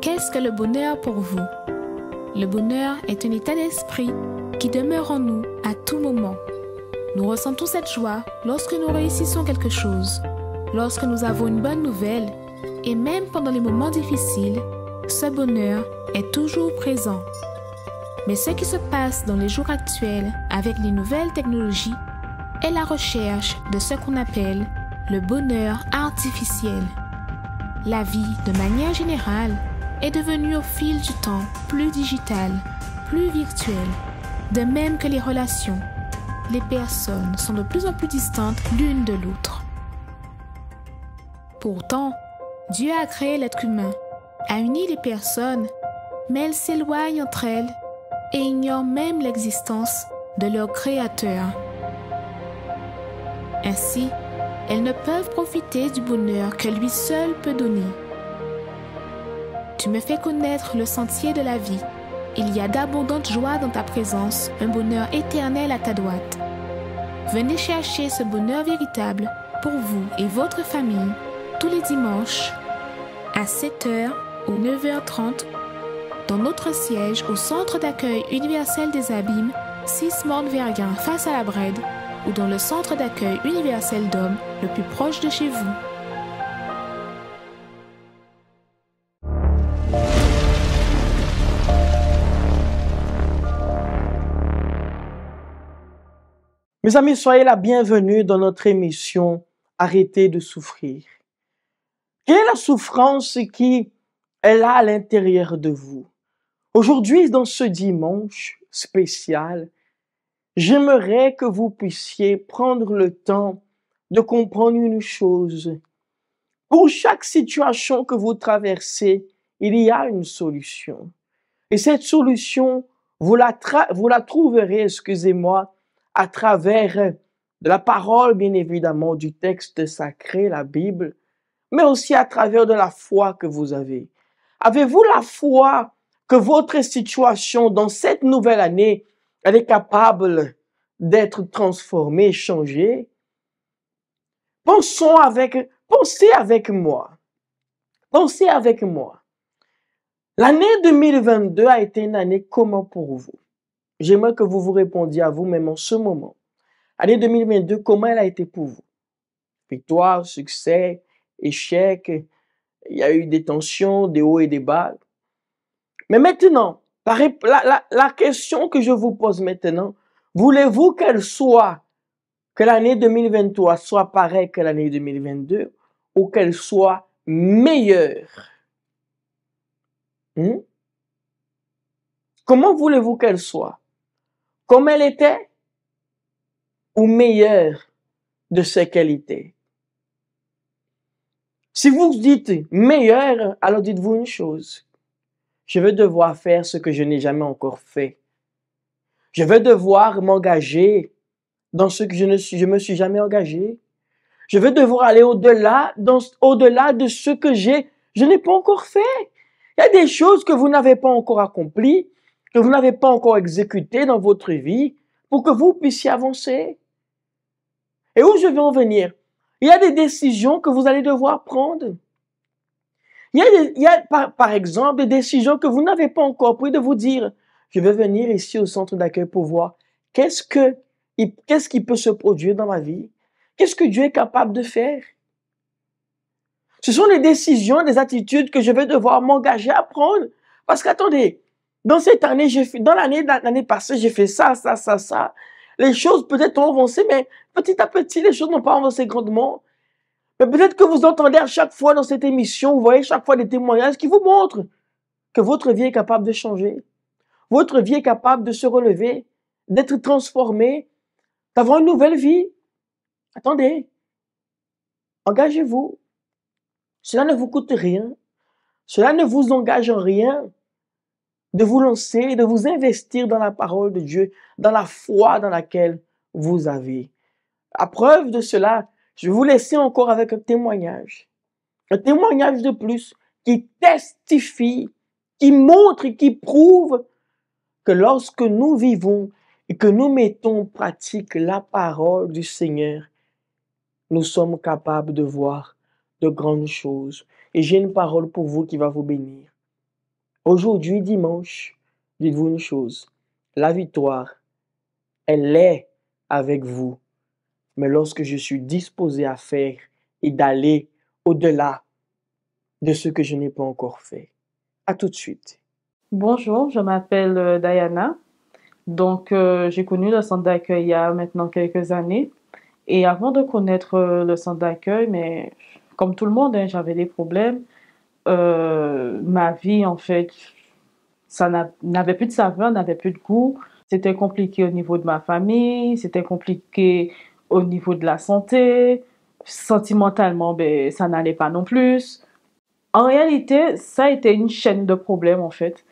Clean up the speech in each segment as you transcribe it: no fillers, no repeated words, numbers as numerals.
Qu'est-ce que le bonheur pour vous? Le bonheur est un état d'esprit qui demeure en nous à tout moment. Nous ressentons cette joie lorsque nous réussissons quelque chose, lorsque nous avons une bonne nouvelle, et même pendant les moments difficiles, ce bonheur est toujours présent. Mais ce qui se passe dans les jours actuels avec les nouvelles technologies est la recherche de ce qu'on appelle le bonheur artificiel. La vie, de manière générale, est devenue au fil du temps plus digitale, plus virtuelle, de même que les relations. Les personnes sont de plus en plus distantes l'une de l'autre. Pourtant, Dieu a créé l'être humain, a uni les personnes, mais elles s'éloignent entre elles et ignorent même l'existence de leur Créateur. Ainsi, elles ne peuvent profiter du bonheur que lui seul peut donner. Tu me fais connaître le sentier de la vie. Il y a d'abondantes joies dans ta présence, un bonheur éternel à ta droite. Venez chercher ce bonheur véritable pour vous et votre famille tous les dimanches à 7h ou 9h30 dans notre siège au Centre d'accueil universel des Abîmes, 6 Morne-Verguin face à la Brède, ou dans le Centre d'accueil universel d'hommes le plus proche de chez vous. Mes amis, soyez la bienvenue dans notre émission Arrêtez de souffrir. Quelle est la souffrance qui est là à l'intérieur de vous? Aujourd'hui, dans ce dimanche spécial, j'aimerais que vous puissiez prendre le temps de comprendre une chose. Pour chaque situation que vous traversez, il y a une solution. Et cette solution, vous la trouverez, à travers de la parole, bien évidemment, du texte sacré, la Bible, mais aussi à travers de la foi que vous avez. Avez-vous la foi que votre situation dans cette nouvelle année, elle est capable d'être transformée, changée? Pensez avec moi. Pensez avec moi. L'année 2022 a été une année comment pour vous? J'aimerais que vous vous répondiez à vous-même en ce moment. L'année 2022, comment elle a été pour vous? Victoire, succès, échec, il y a eu des tensions, des hauts et des bas. Mais maintenant, la question que je vous pose maintenant, voulez-vous que l'année 2023 soit pareille que l'année 2022 ou qu'elle soit meilleure? Comment voulez-vous qu'elle soit? Comme elle était ou meilleure de ce qu'elle était? Si vous dites meilleure, alors dites-vous une chose. Je vais devoir faire ce que je n'ai jamais encore fait. Je vais devoir m'engager dans ce que je me suis jamais engagé. Je vais devoir aller au-delà de ce que je n'ai pas encore fait. Il y a des choses que vous n'avez pas encore accomplies, que vous n'avez pas encore exécutées dans votre vie pour que vous puissiez avancer. Et où je vais en venir? Il y a des décisions que vous allez devoir prendre. Il y a par exemple des décisions que vous n'avez pas encore prises de vous dire, je vais venir ici au centre d'accueil pour voir qu'est-ce qui peut se produire dans ma vie? Qu'est-ce que Dieu est capable de faire? Ce sont des décisions, des attitudes que je vais devoir m'engager à prendre. Parce qu'attendez, dans cette année, l'année passée, j'ai fait ça. Les choses peut-être ont avancé, mais petit à petit, les choses n'ont pas avancé grandement. Mais peut-être que vous entendez à chaque fois dans cette émission, vous voyez chaque fois des témoignages qui vous montrent que votre vie est capable de changer. Votre vie est capable de se relever, d'être transformée, d'avoir une nouvelle vie. Attendez, engagez-vous. Cela ne vous coûte rien. Cela ne vous engage en rien de vous lancer, de vous investir dans la parole de Dieu, dans la foi dans laquelle vous avez. À preuve de cela, je vais vous laisser encore avec un témoignage de plus qui testifie, qui montre et qui prouve que lorsque nous vivons et que nous mettons en pratique la parole du Seigneur, nous sommes capables de voir de grandes choses. Et j'ai une parole pour vous qui va vous bénir. Aujourd'hui, dimanche, dites-vous une chose, la victoire, elle est avec vous. Mais lorsque je suis disposé à faire et d'aller au-delà de ce que je n'ai pas encore fait. À tout de suite. Bonjour, je m'appelle Diana. Donc, j'ai connu le centre d'accueil il y a maintenant quelques années. Et avant de connaître le centre d'accueil, mais comme tout le monde, hein, j'avais des problèmes. Ma vie, en fait, n'avait plus de saveur, n'avait plus de goût. C'était compliqué au niveau de ma famille, c'était compliqué au niveau de la santé. Sentimentalement, ben, ça n'allait pas non plus. En réalité, ça a été une chaîne de problèmes, en fait.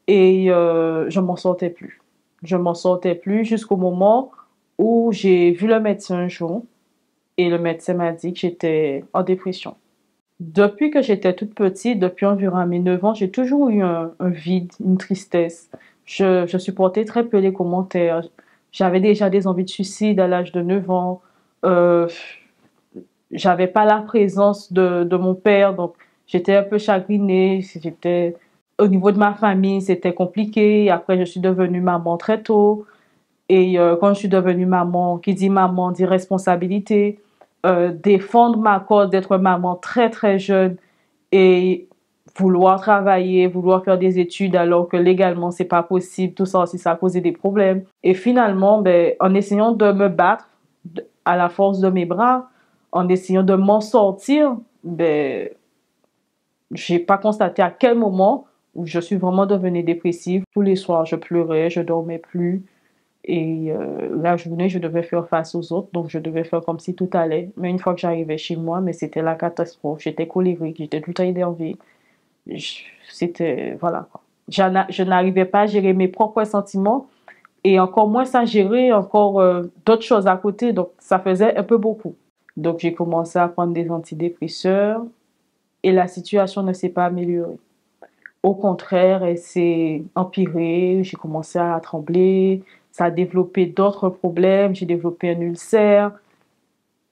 Et je m'en sortais plus. Je m'en sortais plus jusqu'au moment où j'ai vu le médecin un jour et le médecin m'a dit que j'étais en dépression. Depuis que j'étais toute petite, depuis environ mes 9 ans, j'ai toujours eu un vide, une tristesse. Je supportais très peu les commentaires. J'avais déjà des envies de suicide à l'âge de 9 ans. Euh, J'avais pas la présence de mon père, donc j'étais un peu chagrinée. Au niveau de ma famille, c'était compliqué. Après, je suis devenue maman très tôt. Et quand je suis devenue maman, qui dit maman dit responsabilité. Défendre ma cause d'être maman très très jeune et vouloir travailler, vouloir faire des études alors que légalement c'est pas possible, tout ça aussi ça a causé des problèmes. Et finalement, ben, en essayant de me battre à la force de mes bras, en essayant de m'en sortir, ben, j'ai pas constaté à quel moment où je suis vraiment devenue dépressive. Tous les soirs, je pleurais, je dormais plus. Et la journée, je devais faire face aux autres, donc je devais faire comme si tout allait. Mais une fois que j'arrivais chez moi, mais c'était la catastrophe. J'étais colérique, j'étais tout le temps énervée. C'était, voilà. Je n'arrivais pas à gérer mes propres sentiments et encore moins à gérer encore d'autres choses à côté. Donc, ça faisait un peu beaucoup. Donc, j'ai commencé à prendre des antidépresseurs et la situation ne s'est pas améliorée. Au contraire, elle s'est empirée. J'ai commencé à trembler. Ça a développé d'autres problèmes. J'ai développé un ulcère.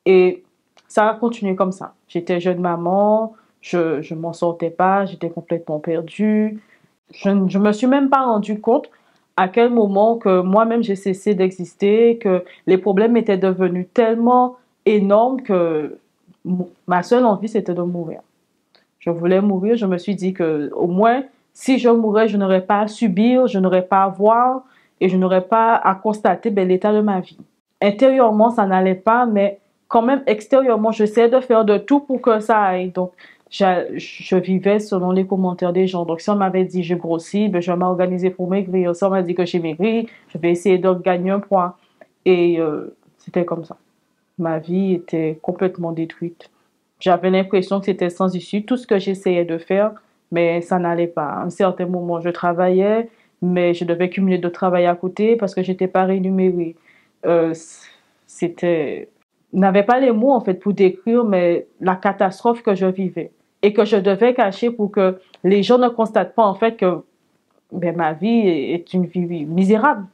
Et ça a continué comme ça. J'étais jeune maman. Je m'en sortais pas. J'étais complètement perdue. Je me suis même pas rendu compte à quel moment que moi-même j'ai cessé d'exister, que les problèmes étaient devenus tellement énormes que ma seule envie, c'était de mourir. Je voulais mourir. Je me suis dit que au moins, si je mourais, je n'aurais pas à subir, je n'aurais pas à voir et je n'aurais pas à constater ben, l'état de ma vie. Intérieurement, ça n'allait pas, mais quand même extérieurement, j'essayais de faire de tout pour que ça aille. Donc, je vivais selon les commentaires des gens. Donc, si on m'avait dit je grossis, ben, je vais m'organiser pour maigrir. Si on m'a dit que j'ai maigri, je vais essayer de gagner un poids. Et c'était comme ça. Ma vie était complètement détruite. J'avais l'impression que c'était sans issue. Tout ce que j'essayais de faire, mais ça n'allait pas. À un certain moment, je travaillais, mais je devais cumuler de travail à côté parce que j'étais pas rémunérée. C'était... Je n'avais pas les mots, en fait, pour décrire, mais la catastrophe que je vivais et que je devais cacher pour que les gens ne constatent pas, en fait, que ben, ma vie est une vie misérable.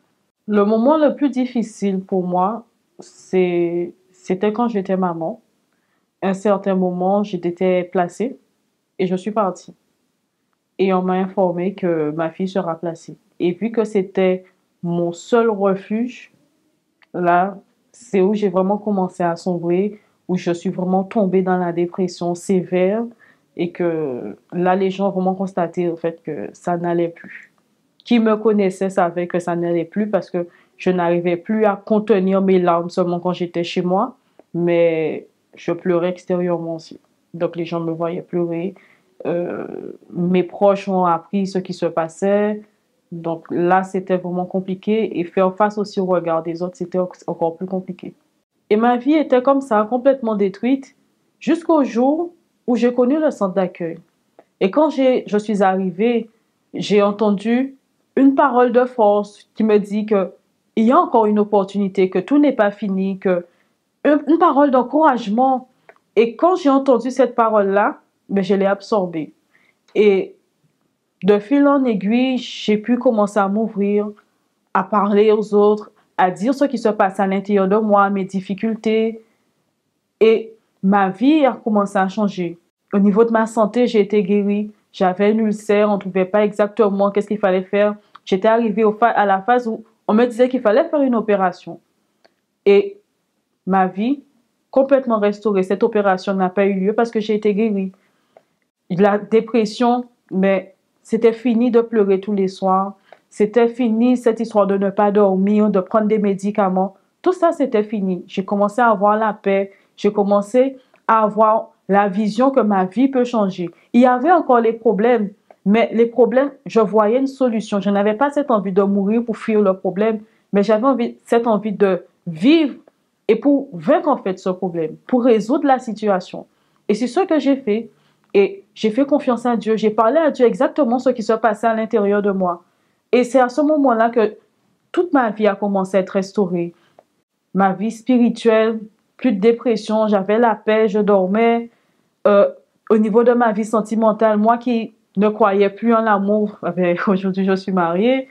Le moment le plus difficile pour moi, c'était quand j'étais maman. À un certain moment, j'étais placée et je suis partie. Et on m'a informé que ma fille sera placée. Et vu que c'était mon seul refuge, là, c'est où j'ai vraiment commencé à sombrer, où je suis vraiment tombée dans la dépression sévère et que là, les gens ont vraiment constaté au fait que ça n'allait plus. Qui me connaissait savait que ça n'allait plus parce que je n'arrivais plus à contenir mes larmes seulement quand j'étais chez moi, mais je pleurais extérieurement aussi. Donc les gens me voyaient pleurer. Mes proches ont appris ce qui se passait. Donc là, c'était vraiment compliqué. Et faire face aussi au regard des autres, c'était encore plus compliqué. Et ma vie était comme ça, complètement détruite, jusqu'au jour où j'ai connu le centre d'accueil. Et quand je suis arrivée, j'ai entendu une parole de force qui me dit qu'il y a encore une opportunité, que tout n'est pas fini, une parole d'encouragement. Et quand j'ai entendu cette parole-là, ben, je l'ai absorbée. Et de fil en aiguille, j'ai pu commencer à m'ouvrir, à parler aux autres, à dire ce qui se passe à l'intérieur de moi, mes difficultés. Et ma vie a commencé à changer. Au niveau de ma santé, j'ai été guérie. j'avais un ulcère, on ne trouvait pas exactement qu'est-ce qu'il fallait faire. J'étais arrivée à la phase où on me disait qu'il fallait faire une opération. Et ma vie, complètement restaurée, cette opération n'a pas eu lieu parce que j'ai été guérie. La dépression, mais c'était fini de pleurer tous les soirs. C'était fini cette histoire de ne pas dormir, de prendre des médicaments. Tout ça, c'était fini. J'ai commencé à avoir la paix. J'ai commencé à avoir la vision que ma vie peut changer. Il y avait encore les problèmes, mais les problèmes, je voyais une solution. Je n'avais pas cette envie de mourir pour fuir le problème, mais j'avais cette envie de vivre et pour vaincre en fait ce problème, pour résoudre la situation. Et c'est ce que j'ai fait. Et j'ai fait confiance à Dieu. J'ai parlé à Dieu exactement ce qui se passait à l'intérieur de moi. Et c'est à ce moment-là que toute ma vie a commencé à être restaurée. Ma vie spirituelle, plus de dépression, j'avais la paix, je dormais. Au niveau de ma vie sentimentale, moi qui ne croyais plus en l'amour, aujourd'hui je suis mariée,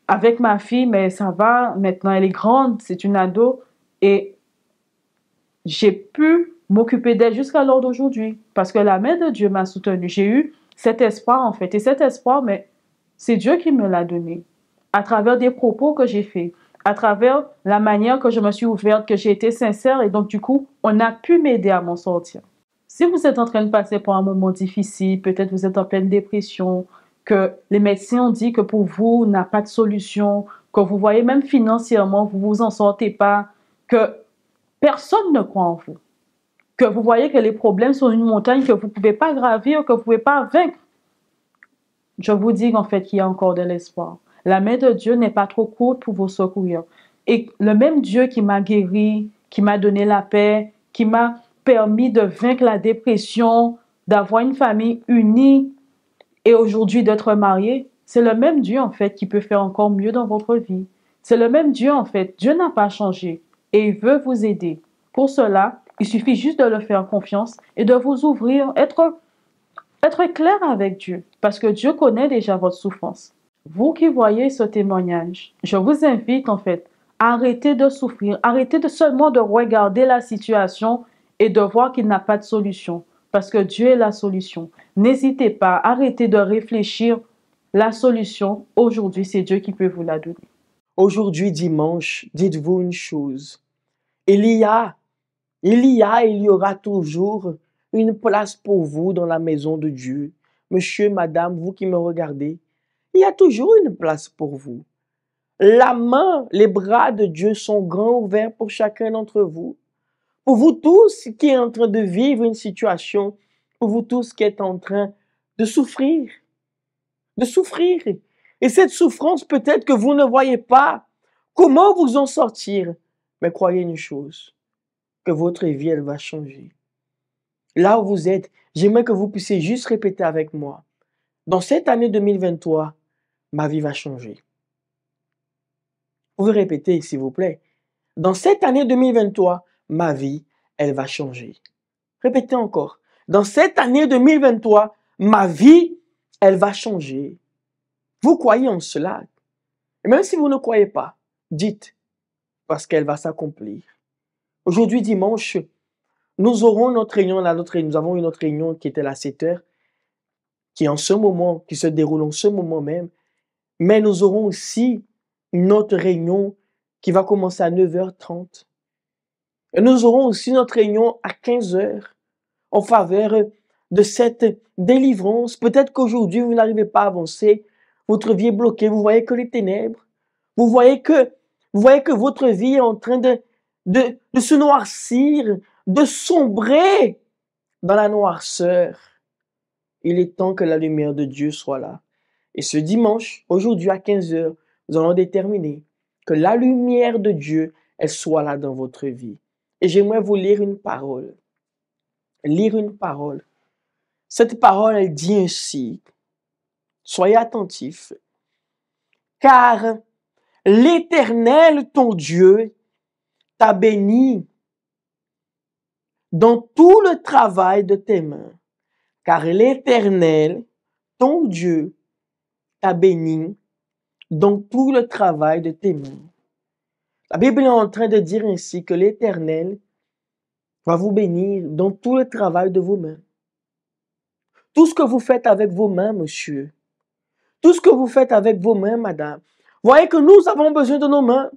avec ma fille, mais ça va, maintenant elle est grande, c'est une ado, et j'ai pu m'occuper d'elle jusqu'à l'heure d'aujourd'hui, parce que la main de Dieu m'a soutenue. J'ai eu cet espoir en fait, et cet espoir, mais c'est Dieu qui me l'a donné, à travers des propos que j'ai faits, à travers la manière que je me suis ouverte, que j'ai été sincère, et donc du coup, on a pu m'aider à m'en sortir. Si vous êtes en train de passer par un moment difficile, peut-être vous êtes en pleine dépression, que les médecins ont dit que pour vous, n'a pas de solution, que vous voyez même financièrement, vous vous en sortez pas, que personne ne croit en vous, que vous voyez que les problèmes sont une montagne que vous ne pouvez pas gravir, que vous ne pouvez pas vaincre, je vous dis en fait qu'il y a encore de l'espoir. La main de Dieu n'est pas trop courte pour vous secourir. Et le même Dieu qui m'a guéri, qui m'a donné la paix, qui m'a permis de vaincre la dépression, d'avoir une famille unie et aujourd'hui d'être marié, c'est le même Dieu en fait qui peut faire encore mieux dans votre vie. C'est le même Dieu en fait. Dieu n'a pas changé et il veut vous aider. Pour cela, il suffit juste de le faire confiance et de vous ouvrir, être clair avec Dieu parce que Dieu connaît déjà votre souffrance. Vous qui voyez ce témoignage, je vous invite en fait à arrêter de souffrir, arrêtez de seulement de regarder la situation et de voir qu'il n'a pas de solution parce que Dieu est la solution. N'hésitez pas, arrêtez de réfléchir. La solution, aujourd'hui, c'est Dieu qui peut vous la donner. Aujourd'hui, dimanche, dites-vous une chose. Il y aura toujours une place pour vous dans la maison de Dieu. Monsieur, madame, vous qui me regardez, il y a toujours une place pour vous. La main, les bras de Dieu sont grands ouverts pour chacun d'entre vous. Pour vous tous qui êtes en train de vivre une situation, pour vous tous qui êtes en train de souffrir. Et cette souffrance, peut-être que vous ne voyez pas comment vous en sortir. Mais croyez une chose, que votre vie, elle va changer. Là où vous êtes, j'aimerais que vous puissiez juste répéter avec moi. Dans cette année 2023, ma vie va changer. Vous pouvez répéter, s'il vous plaît. Dans cette année 2023, ma vie, elle va changer. Répétez encore. Dans cette année 2023, ma vie, elle va changer. Vous croyez en cela. Et même si vous ne croyez pas, dites, parce qu'elle va s'accomplir. Aujourd'hui, dimanche, nous aurons notre réunion, nous avons une autre réunion qui était à 7 heures, qui se déroule en ce moment même. Mais nous aurons aussi notre réunion qui va commencer à 9h30. Et nous aurons aussi notre réunion à 15h en faveur de cette délivrance. Peut-être qu'aujourd'hui, vous n'arrivez pas à avancer. Votre vie est bloquée. Vous voyez que les ténèbres. Vous voyez que votre vie est en train de se noircir, de sombrer dans la noirceur. Il est temps que la lumière de Dieu soit là. Et ce dimanche, aujourd'hui à 15h, nous allons déterminer que la lumière de Dieu, elle soit là dans votre vie. Et j'aimerais vous lire une parole. Cette parole, elle dit ainsi. Soyez attentifs. Car l'Éternel, ton Dieu, t'a béni dans tout le travail de tes mains. Car l'Éternel, ton Dieu, t'a béni dans tout le travail de tes mains. La Bible est en train de dire ainsi que l'Éternel va vous bénir dans tout le travail de vos mains. tout ce que vous faites avec vos mains, monsieur, tout ce que vous faites avec vos mains, madame. Voyez que nous avons besoin de nos mains.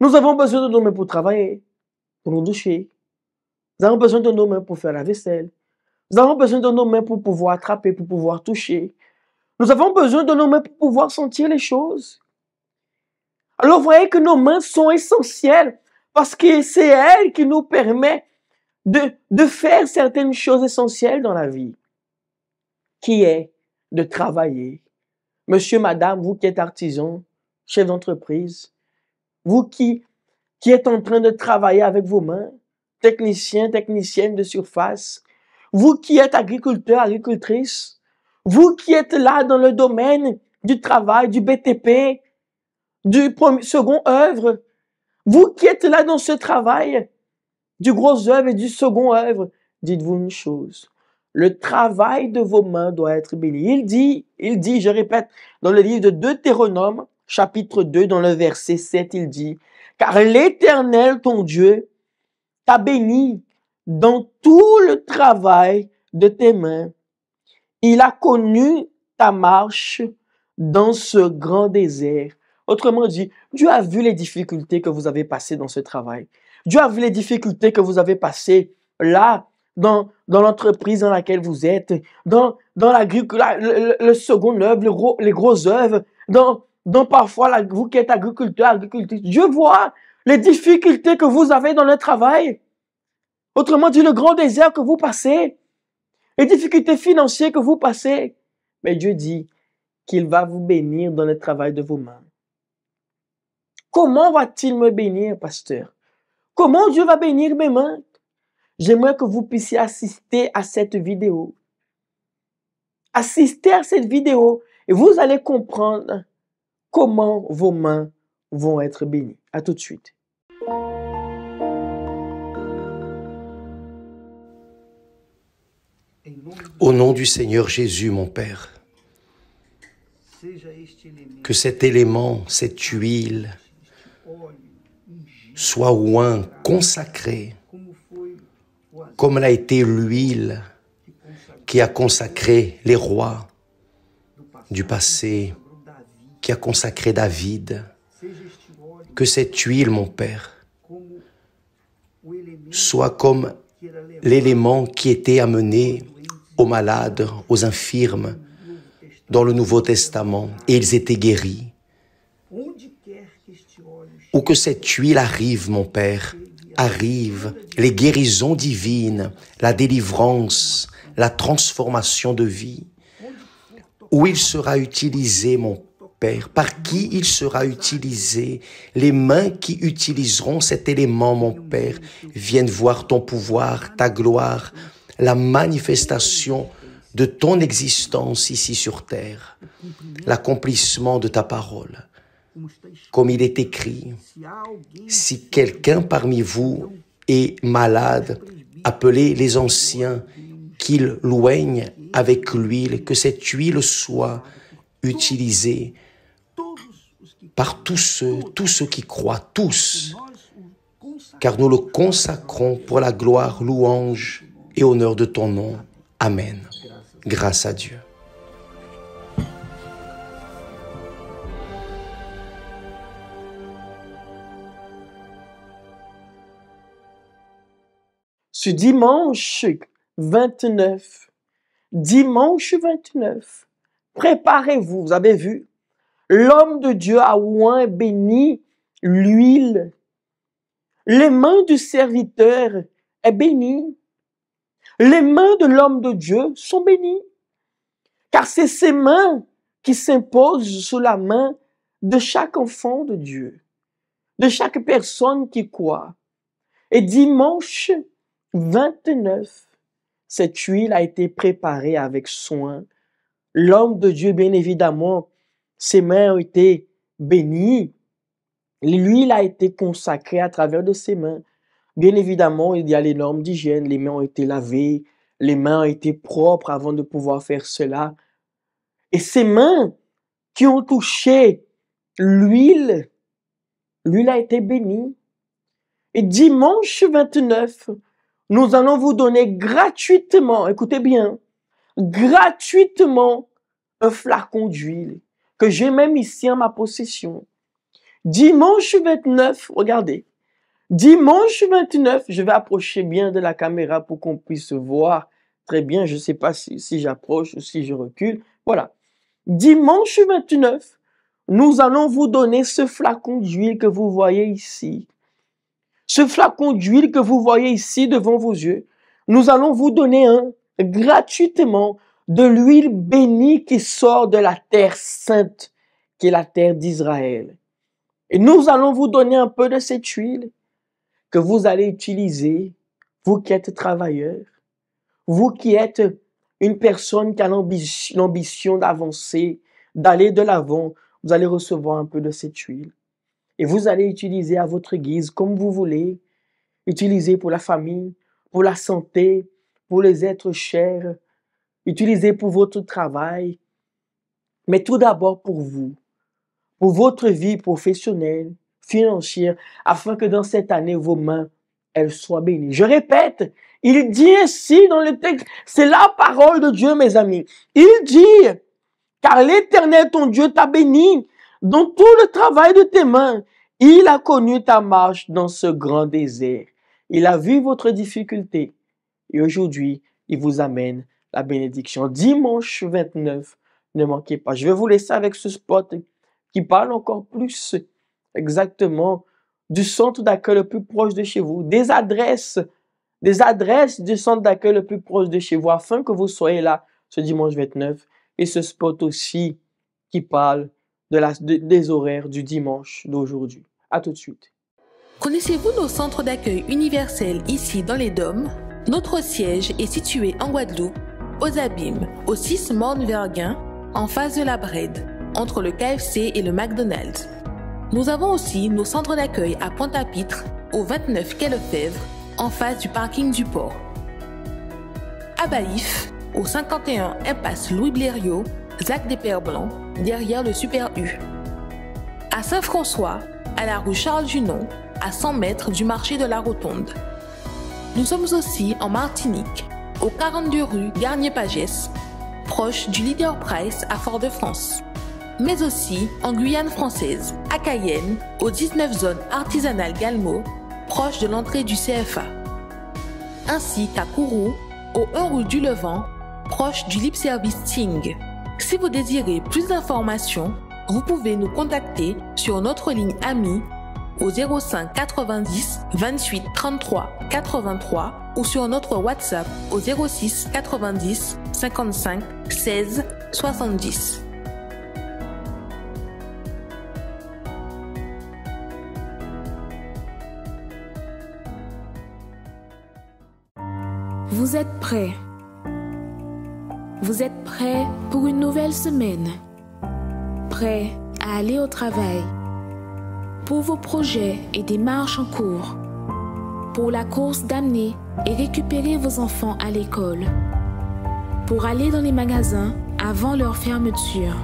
Nous avons besoin de nos mains pour travailler, pour nous doucher. Nous avons besoin de nos mains pour faire la vaisselle. Nous avons besoin de nos mains pour pouvoir attraper, pour pouvoir toucher. Nous avons besoin de nos mains pour pouvoir sentir les choses. Alors, vous voyez que nos mains sont essentielles parce que c'est elles qui nous permettent de faire certaines choses essentielles dans la vie, qui est de travailler. Monsieur, madame, vous qui êtes artisan, chef d'entreprise, vous qui êtes en train de travailler avec vos mains, technicien, technicienne de surface, vous qui êtes agriculteur, agricultrice, vous qui êtes là dans le domaine du travail, du BTP, du second œuvre, vous qui êtes là dans ce travail, du gros œuvre et du second œuvre, dites-vous une chose. Le travail de vos mains doit être béni. Il dit, je répète, dans le livre de Deutéronome, chapitre 2, dans le verset 7, il dit, « Car l'Éternel, ton Dieu, t'a béni dans tout le travail de tes mains. Il a connu ta marche dans ce grand désert. » Autrement dit, Dieu a vu les difficultés que vous avez passées dans ce travail. Dieu a vu les difficultés que vous avez passées là, dans l'entreprise dans laquelle vous êtes, dans le second œuvre, les gros œuvres, dans parfois vous qui êtes agriculteur, agricultrice. Dieu voit les difficultés que vous avez dans le travail. Autrement dit, le grand désert que vous passez, les difficultés financières que vous passez. Mais Dieu dit qu'il va vous bénir dans le travail de vos mains. Comment va-t-il me bénir, pasteur? Comment Dieu va bénir mes mains? J'aimerais que vous puissiez assister à cette vidéo. Assistez à cette vidéo et vous allez comprendre comment vos mains vont être bénies. À tout de suite. Au nom du Seigneur Jésus, mon Père, que cet élément, cette huile, soit oint, consacré, comme l'a été l'huile qui a consacré les rois du passé, qui a consacré David. Que cette huile, mon Père, soit comme l'élément qui était amené aux malades, aux infirmes, dans le Nouveau Testament, et ils étaient guéris. Ou que cette huile arrive, mon Père, arrive les guérisons divines, la délivrance, la transformation de vie, où il sera utilisé, mon Père, par qui il sera utilisé, les mains qui utiliseront cet élément, mon Père, viennent voir ton pouvoir, ta gloire, la manifestation de ton existence ici sur terre, l'accomplissement de ta parole. Comme il est écrit, si quelqu'un parmi vous est malade, appelez les anciens, qu'ils l'oignent avec l'huile, que cette huile soit utilisée par tous ceux qui croient, tous, car nous le consacrons pour la gloire, louange et honneur de ton nom. Amen. Grâce à Dieu. Ce dimanche 29, préparez-vous, vous avez vu, l'homme de Dieu a oint béni l'huile. Les mains du serviteur est bénie. Les mains de l'homme de Dieu sont bénies. Car c'est ces mains qui s'imposent sous la main de chaque enfant de Dieu, de chaque personne qui croit. Et dimanche 29, cette huile a été préparée avec soin. L'homme de Dieu, bien évidemment, ses mains ont été bénies. L'huile a été consacrée à travers de ses mains. Bien évidemment, il y a les normes d'hygiène. Les mains ont été lavées, les mains ont été propres avant de pouvoir faire cela. Et ces mains qui ont touché l'huile a été bénie. Et dimanche 29, nous allons vous donner gratuitement, écoutez bien, gratuitement un flacon d'huile que j'ai même ici en ma possession. Dimanche 29, regardez. Dimanche 29, je vais approcher bien de la caméra pour qu'on puisse voir très bien. Je ne sais pas si j'approche ou si je recule. Voilà. Dimanche 29, nous allons vous donner ce flacon d'huile que vous voyez ici. Ce flacon d'huile que vous voyez ici devant vos yeux, nous allons vous donner gratuitement de l'huile bénie qui sort de la terre sainte, qui est la terre d'Israël. Et nous allons vous donner un peu de cette huile que vous allez utiliser, vous qui êtes travailleur, vous qui êtes une personne qui a l'ambition d'avancer, d'aller de l'avant, vous allez recevoir un peu de cette huile. Et vous allez utiliser à votre guise, comme vous voulez, utiliser pour la famille, pour la santé, pour les êtres chers, utiliser pour votre travail, mais tout d'abord pour vous, pour votre vie professionnelle, financière, afin que dans cette année, vos mains, elles soient bénies. Je répète, il dit ainsi dans le texte, c'est la parole de Dieu, mes amis. Il dit, car l'Éternel, ton Dieu, t'a béni dans tout le travail de tes mains. Il a connu ta marche dans ce grand désert. Il a vu votre difficulté. Et aujourd'hui, il vous amène la bénédiction. Dimanche 29, ne manquez pas. Je vais vous laisser avec ce spot qui parle encore plus exactement du centre d'accueil le plus proche de chez vous, des adresses du centre d'accueil le plus proche de chez vous, afin que vous soyez là ce dimanche 29. Et ce spot aussi qui parle des horaires du dimanche d'aujourd'hui. À tout de suite. Connaissez-vous nos centres d'accueil universels ici dans les Dômes? Notre siège est situé en Guadeloupe, aux Abîmes, au 6 Morne-Verguin, en face de la Brède, entre le KFC et le McDonald's. Nous avons aussi nos centres d'accueil à Pointe-à-Pitre, au 29 quai Lefebvre, en face du parking du port. À Baïf, au 51 impasse Louis Blériot, Zac des Pères Blancs, derrière le Super U. À Saint-François, à la rue Charles-Junon, à 100 mètres du marché de la Rotonde. Nous sommes aussi en Martinique, au 42 rue Garnier-Pagès, proche du Leader Price à Fort-de-France. Mais aussi en Guyane française, à Cayenne, au 19 zone artisanale Galmo, proche de l'entrée du CFA. Ainsi qu'à Kourou, au 1 rue du Levant, proche du Lip Service Ting. Si vous désirez plus d'informations, vous pouvez nous contacter sur notre ligne AMI au 05 90 28 33 83 ou sur notre WhatsApp au 06 90 55 16 70. Vous êtes prêts? Vous êtes prêts pour une nouvelle semaine? Prêts à aller au travail? Pour vos projets et démarches en cours? Pour la course d'amener et récupérer vos enfants à l'école? Pour aller dans les magasins avant leur fermeture?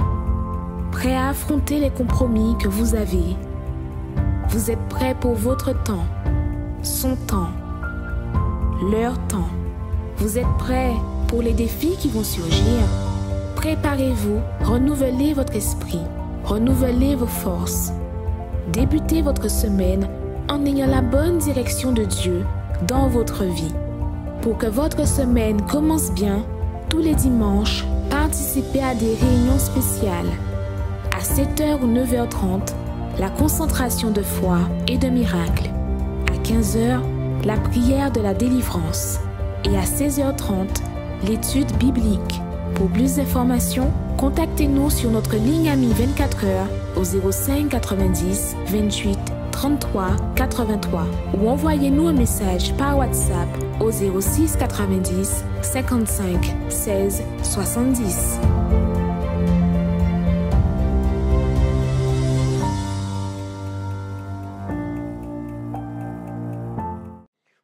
Prêts à affronter les compromis que vous avez? Vous êtes prêts pour votre temps, son temps, leur temps? Vous êtes prêts pour les défis qui vont surgir? Préparez-vous, renouvelez votre esprit, renouvelez vos forces. Débutez votre semaine en ayant la bonne direction de Dieu dans votre vie. Pour que votre semaine commence bien, tous les dimanches, participez à des réunions spéciales. À 7h ou 9h30, la concentration de foi et de miracles. À 15h, la prière de la délivrance. Et à 16h30, l'étude biblique. Pour plus d'informations, contactez-nous sur notre ligne AMI 24h au 05 90 28 33 83 ou envoyez-nous un message par WhatsApp au 06 90 55 16 70.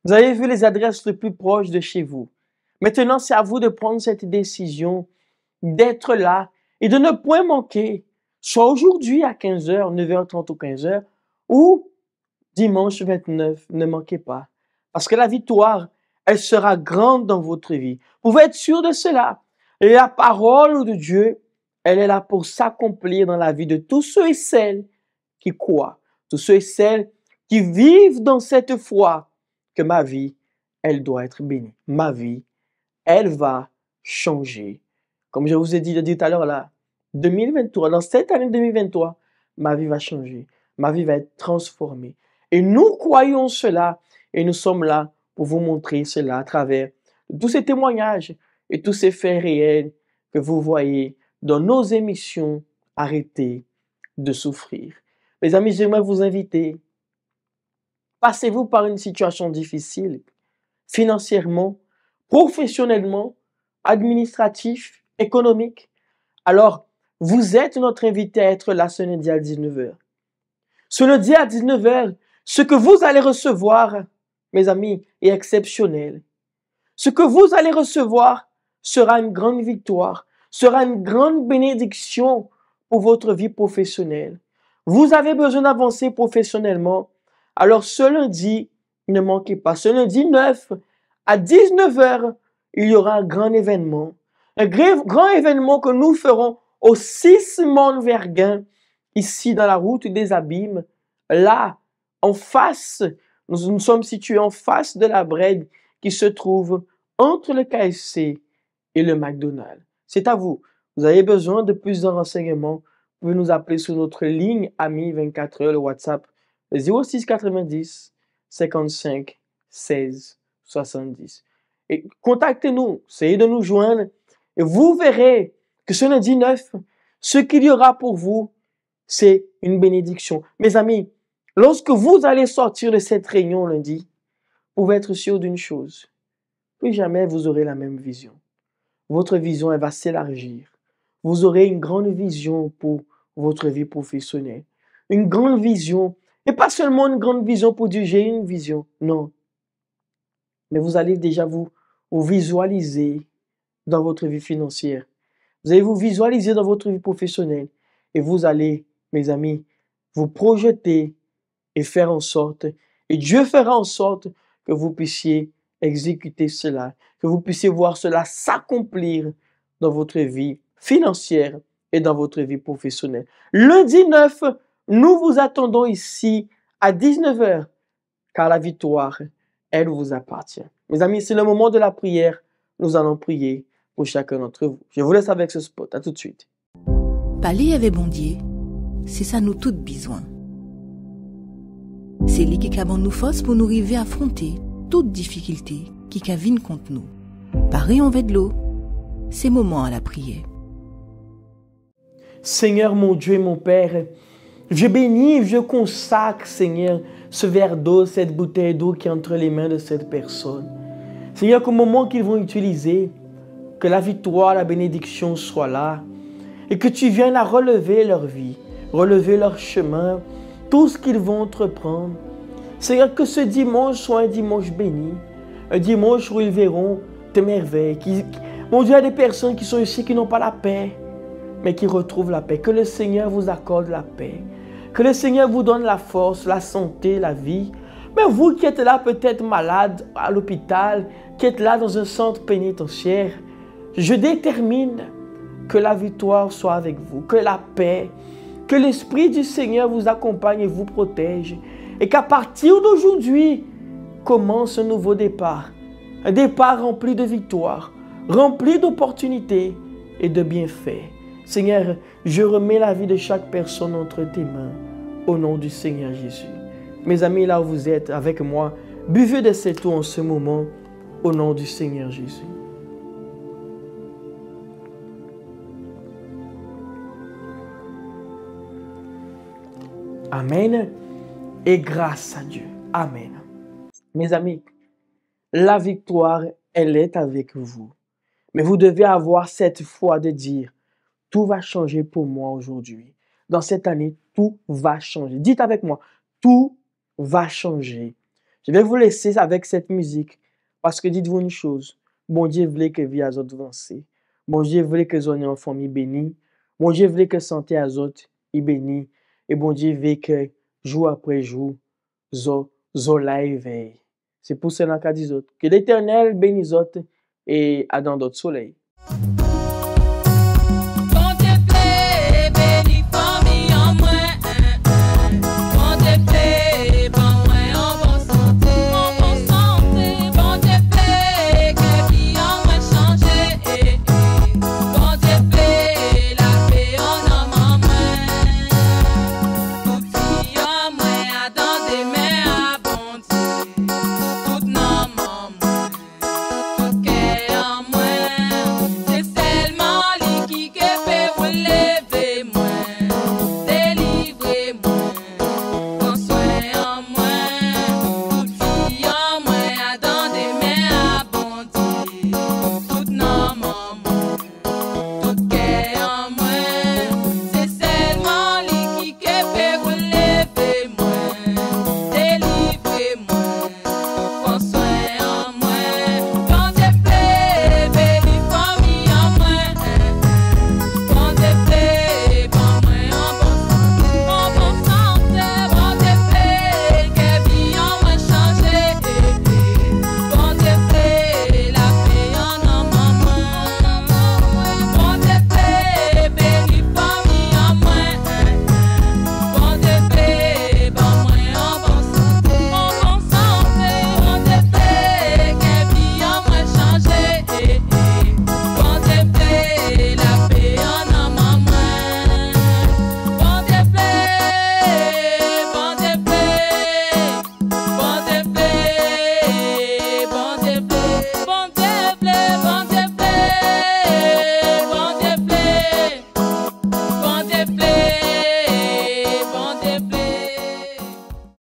Vous avez vu les adresses les plus proches de chez vous. Maintenant, c'est à vous de prendre cette décision, d'être là et de ne point manquer, soit aujourd'hui à 15h, 9h30 ou 15h, ou dimanche 29, ne manquez pas. Parce que la victoire, elle sera grande dans votre vie. Vous pouvez être sûr de cela. Et la parole de Dieu, elle est là pour s'accomplir dans la vie de tous ceux et celles qui croient, tous ceux et celles qui vivent dans cette foi que ma vie, elle doit être bénie. Ma vie, elle va changer. Comme je vous ai dit tout à l'heure là, 2023, dans cette année 2023, ma vie va changer. Ma vie va être transformée. Et nous croyons cela et nous sommes là pour vous montrer cela à travers tous ces témoignages et tous ces faits réels que vous voyez dans nos émissions. Arrêtez de souffrir. Mes amis, j'aimerais vous inviter. Passez-vous par une situation difficile, financièrement, professionnellement, administratif, économique? Alors, vous êtes notre invité à être là ce lundi à 19h. Ce lundi à 19h, ce que vous allez recevoir, mes amis, est exceptionnel. Ce que vous allez recevoir sera une grande victoire, sera une grande bénédiction pour votre vie professionnelle. Vous avez besoin d'avancer professionnellement. Alors ce lundi, ne manquez pas, ce lundi 9 à 19h, il y aura un grand événement. Un grand événement que nous ferons au 6 Monverguin, ici dans la route des Abîmes. Là, en face, nous sommes situés en face de la Brède qui se trouve entre le KFC et le McDonald's. C'est à vous. Vous avez besoin de plus de renseignements. Vous pouvez nous appeler sur notre ligne Ami 24h, le WhatsApp 06 90 55 16 70. Et contactez-nous, essayez de nous joindre et vous verrez que ce lundi 9, ce qu'il y aura pour vous, c'est une bénédiction. Mes amis, lorsque vous allez sortir de cette réunion lundi, vous pouvez être sûr d'une chose. Plus jamais vous aurez la même vision. Votre vision, elle va s'élargir. Vous aurez une grande vision pour votre vie professionnelle. Une grande vision. Et pas seulement une grande vision pour dire j'ai une vision. Non. Mais vous allez déjà vous visualiser dans votre vie financière. Vous allez vous visualiser dans votre vie professionnelle. Et vous allez, mes amis, vous projeter et faire en sorte, et Dieu fera en sorte que vous puissiez exécuter cela, que vous puissiez voir cela s'accomplir dans votre vie financière et dans votre vie professionnelle. Lundi 9, nous vous attendons ici à 19h, car la victoire, elle vous appartient. Mes amis, c'est le moment de la prière. Nous allons prier pour chacun d'entre vous. Je vous laisse avec ce spot. À tout de suite. Parler avec bon Dieu, c'est ça nous toutes besoin. C'est lui qui a nous force pour nous arriver à affronter toute difficulté qui vienne contre nous. Pareil en de l'eau, c'est moment à la prière. Seigneur mon Dieu et mon Père, je bénis, je consacre, Seigneur, ce verre d'eau, cette bouteille d'eau qui est entre les mains de cette personne. Seigneur, qu'au moment qu'ils vont utiliser, que la victoire, la bénédiction soit là et que tu viennes à relever leur vie, relever leur chemin, tout ce qu'ils vont entreprendre. Seigneur, que ce dimanche soit un dimanche béni, un dimanche où ils verront tes merveilles. Mon Dieu, il y a des personnes qui sont ici qui n'ont pas la paix, mais qui retrouvent la paix. Que le Seigneur vous accorde la paix. Que le Seigneur vous donne la force, la santé, la vie. Mais vous qui êtes là peut-être malade à l'hôpital, qui êtes là dans un centre pénitentiaire, je détermine que la victoire soit avec vous, que la paix, que l'Esprit du Seigneur vous accompagne et vous protège. Et qu'à partir d'aujourd'hui, commence un nouveau départ. Un départ rempli de victoires, rempli d'opportunités et de bienfaits. Seigneur, je remets la vie de chaque personne entre tes mains, au nom du Seigneur Jésus. Mes amis, là où vous êtes avec moi, buvez de cette eau en ce moment, au nom du Seigneur Jésus. Amen. Et grâce à Dieu. Amen. Mes amis, la victoire, elle est avec vous. Mais vous devez avoir cette foi de dire, tout va changer pour moi aujourd'hui. Dans cette année, tout va changer. Dites avec moi, tout va changer. Je vais vous laisser avec cette musique parce que dites-vous une chose. Bon Dieu voulait que vie à autres avancée. Bon Dieu voulait que zone en famille bénie. Bon Dieu voulait que santé à autres y bénie. Et bon Dieu veut que jour après jour, zola éveille. C'est pour cela qu'a dit autres. Que l'Éternel bénisse autres et à dans d'autres soleils.